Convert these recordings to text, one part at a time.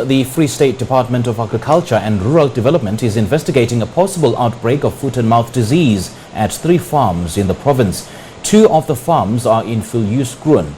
The Free State Department of Agriculture and Rural Development is investigating a possible outbreak of foot-and-mouth disease at 3 farms in the province. 2 of the farms are in Viljoenskroon.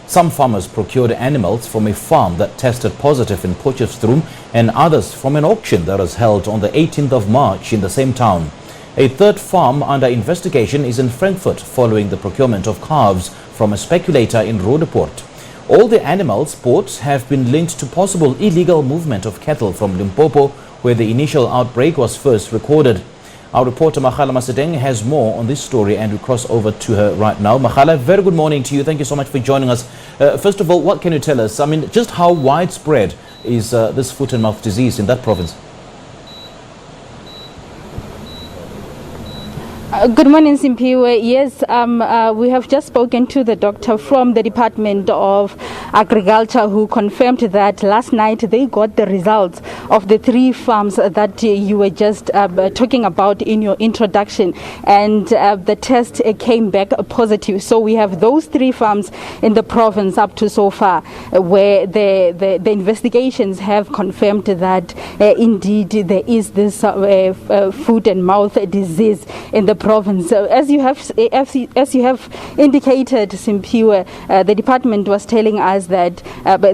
Some farmers procured animals from a farm that tested positive in Potchefstroom and others from an auction that was held on the 18th of March in the same town. A 3rd farm under investigation is in Frankfort following the procurement of calves from a speculator in Roodepoort. All the animals bought have been linked to possible illegal movement of cattle from Limpopo, where the initial outbreak was first recorded. Our reporter Makgala Masiteng has more on this story, and we cross over to her right now. Makgala, very good morning to you. Thank you so much for joining us. First of all, what can you tell us? I mean, just how widespread is this foot-and-mouth disease in that province? Good morning, Simpiwe. Yes, we have just spoken to the doctor from the Department of Agriculture who confirmed that last night they got the results of the 3 farms that you were just talking about in your introduction, and the test came back positive. So we have those 3 farms in the province up to so far where the investigations have confirmed that indeed there is this foot-and-mouth disease in the province. As you have indicated, Simpiwe, the department was telling us that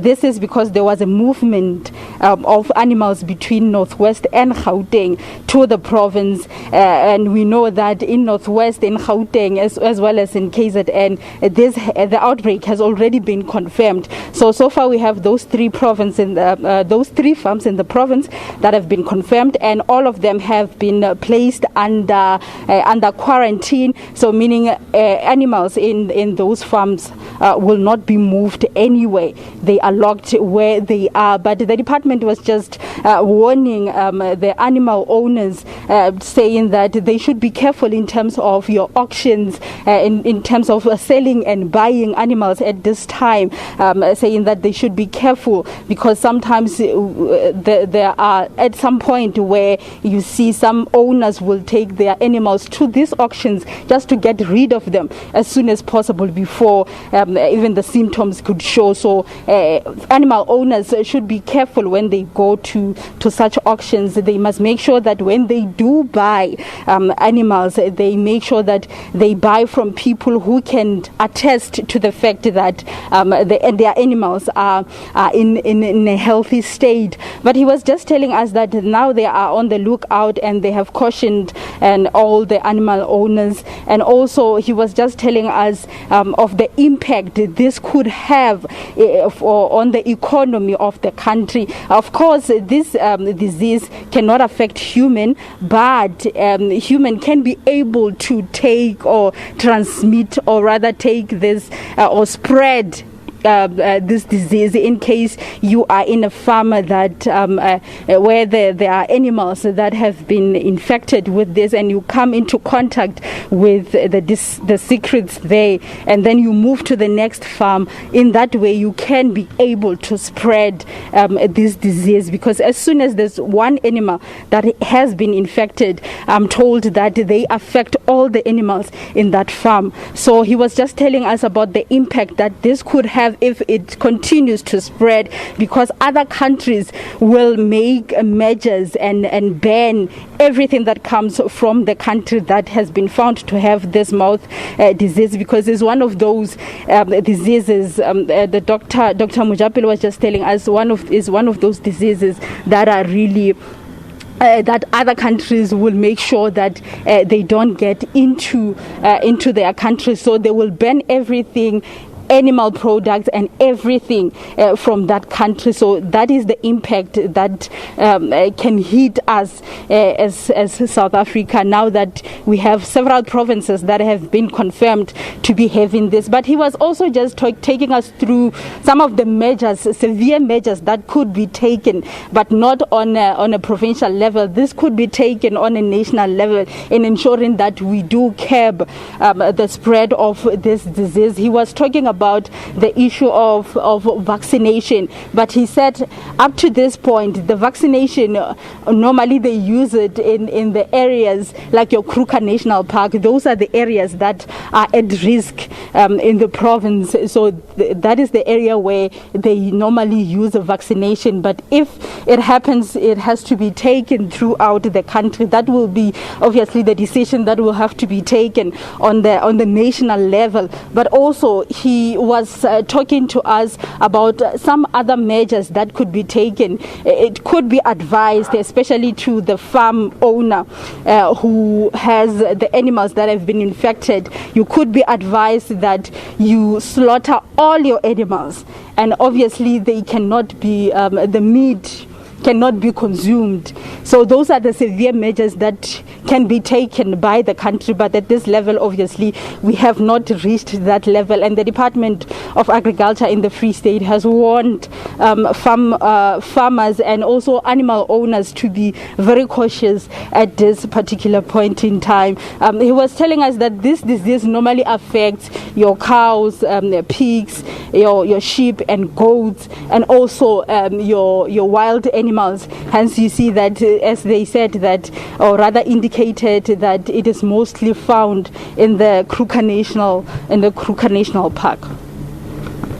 this is because there was a movement of animals between Northwest and Gauteng to the province, and we know that in Northwest, in Gauteng, as well as in KZN, the outbreak has already been confirmed. So far we have those 3 farms in the province that have been confirmed, and all of them have been placed under quarantine, so meaning animals in those farms will not be moved anyway. They are locked where they are. But the department was just warning the animal owners, saying that they should be careful in terms of your auctions, in terms of selling and buying animals at this time, saying that they should be careful because sometimes there are at some point where you see some owners will take their animals to these auctions just to get rid of them as soon as possible before even the symptoms could show. So animal owners should be careful when they go to such auctions. They must make sure that when they do buy animals, they make sure that they buy from people who can attest to the fact that their animals are in a healthy state. But he was just telling us that now they are on the lookout and they have cautioned and all the animal owners, and also he was just telling us of the impact this could have on the economy of the country. Of course, this disease cannot affect human, but human can be able to take or transmit, or rather take this or spread this disease in case you are in a farm that where there are animals that have been infected with this, and you come into contact with the secrets there, and then you move to the next farm. In that way you can be able to spread this disease, because as soon as there's one animal that has been infected, I'm told that they affect all the animals in that farm. So he was just telling us about the impact that this could have if it continues to spread, because other countries will make measures and ban everything that comes from the country that has been found to have this mouth disease, because it's one of those diseases. The Dr. Mujapil was just telling us one of those diseases that are really that other countries will make sure that they don't get into their country, so they will ban everything, animal products and everything from that country. So that is the impact that can hit us as South Africa, now that we have several provinces that have been confirmed to be having this. But he was also just taking us through some of the measures, severe measures that could be taken, but not on a provincial level. This could be taken on a national level in ensuring that we do curb the spread of this disease. He was talking about about the issue of vaccination. But he said up to this point, the vaccination, normally they use it in the areas like your Kruger National Park. Those are the areas that are at risk in the province. So that is the area where they normally use a vaccination. But if it happens, it has to be taken throughout the country. That will be obviously the decision that will have to be taken on the national level. But also he was talking to us about some other measures that could be taken. It could be advised, especially to the farm owner who has the animals that have been infected. You could be advised that you slaughter all your animals, and obviously they cannot be the meat cannot be consumed. So those are the severe measures that can be taken by the country, but at this level obviously we have not reached that level, and the Department of Agriculture in the Free State has warned farmers and also animal owners to be very cautious at this particular point in time. He was telling us that this disease normally affects your cows, pigs, your sheep and goats, and also your wild animals. Hence you see that, as they said that, or rather indicated that it is mostly found in the Kruger National Park.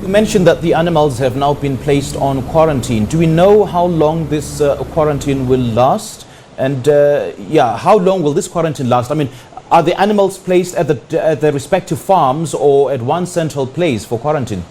You mentioned that the animals have now been placed on quarantine. Do we know how long this quarantine will last? And how long will this quarantine last? I mean, are the animals placed at the respective farms or at one central place for quarantine?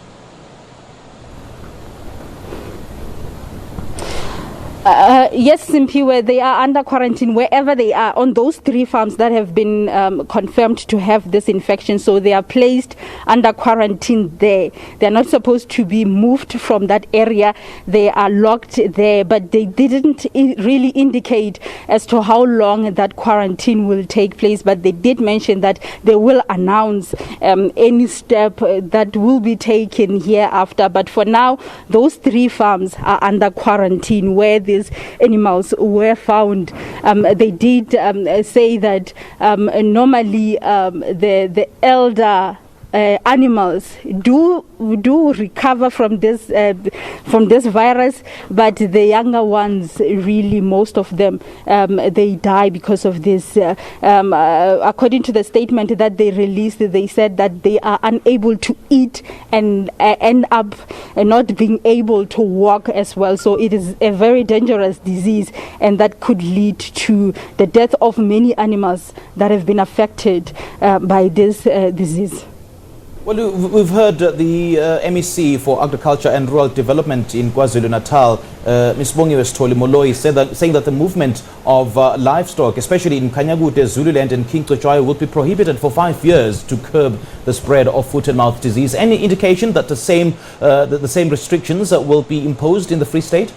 Yes, Simpiwe, they are under quarantine wherever they are on those 3 farms that have been confirmed to have this infection. So they are placed under quarantine there. They are not supposed to be moved from that area. They are locked there, but they didn't really indicate as to how long that quarantine will take place. But they did mention that they will announce any step that will be taken hereafter. But for now, those 3 farms are under quarantine where these animals were found. They did say that normally the elder animals do recover from this virus, but the younger ones, really most of them, they die because of this. According to the statement that they released, they said that they are unable to eat and end up not being able to walk as well. So it is a very dangerous disease, and that could lead to the death of many animals that have been affected by this disease. Well, we've heard the MEC for Agriculture and Rural Development in KwaZulu-Natal, Ms. Bongiwe Moloi, saying that the movement of livestock, especially in Kanyagute, Zululand and King Cetshwayo, will be prohibited for 5 years to curb the spread of foot-and-mouth disease. Any indication that the same restrictions will be imposed in the Free State?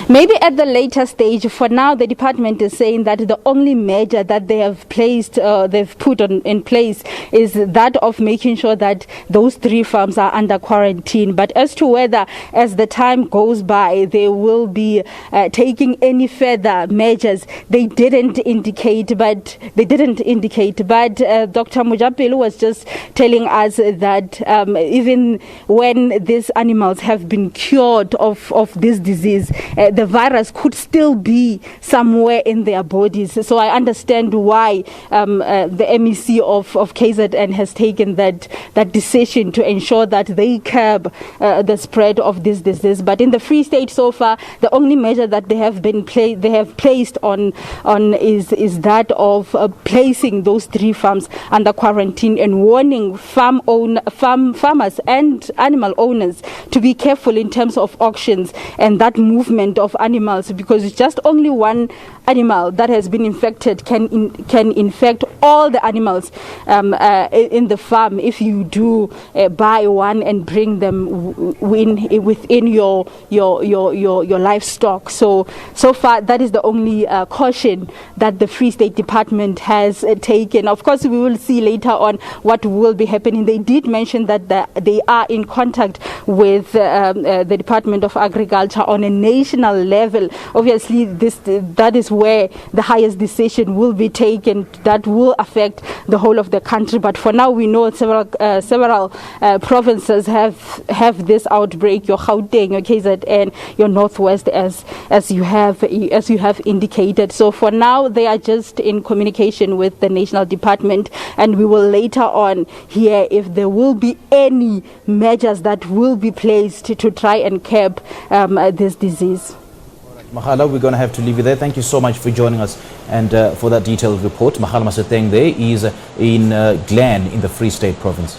Maybe at the later stage. For now, the department is saying that the only measure that they have they've put in place is that of making sure that those 3 farms are under quarantine. But as to whether, as the time goes by, they will be taking any further measures, they didn't indicate. But Dr. Mujapelo was just telling us that even when these animals have been cured of this disease, the virus could still be somewhere in their bodies. So I understand why the MEC of KZN has taken that decision to ensure that they curb the spread of this disease. But in the Free State so far, the only measure that they have placed on is that of placing those 3 farms under quarantine and warning farmers and animal owners to be careful in terms of auctions and that movement of animals, because it's just only one animal that has been infected can infect all the animals in the farm if you do buy one and bring them within your livestock. So far that is the only caution that the Free State Department has taken. Of course, we will see later on what will be happening. They did mention that they are in contact with the Department of Agriculture on a national level. Obviously, that is where the highest decision will be taken that will affect the whole of the country. But for now, we know several provinces have this outbreak. Your Gauteng, your KZN, your Northwest, as you have indicated. So for now, they are just in communication with the National Department, and we will later on hear if there will be any measures that will be placed to try and curb this disease. Makgala, we're going to have to leave you there. Thank you so much for joining us and for that detailed report. Makgala Masiteng there is in Glen in the Free State Province.